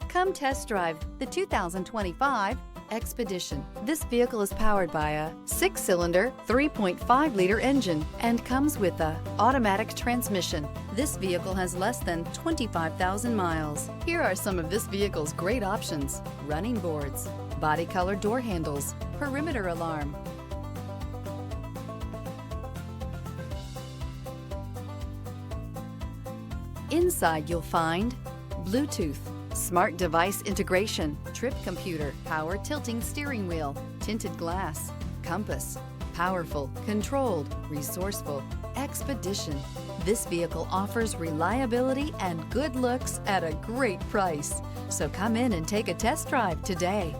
Come test drive the 2025 Expedition. This vehicle is powered by a 6-cylinder, 3.5-liter engine and comes with a automatic transmission. This vehicle has less than 25,000 miles. Here are some of this vehicle's great options: running boards, body color door handles, perimeter alarm. Inside you'll find Bluetooth, smart device integration, trip computer, power tilting steering wheel, tinted glass, compass, powerful, controlled, resourceful. Expedition. This vehicle offers reliability and good looks at a great price. So come in and take a test drive today.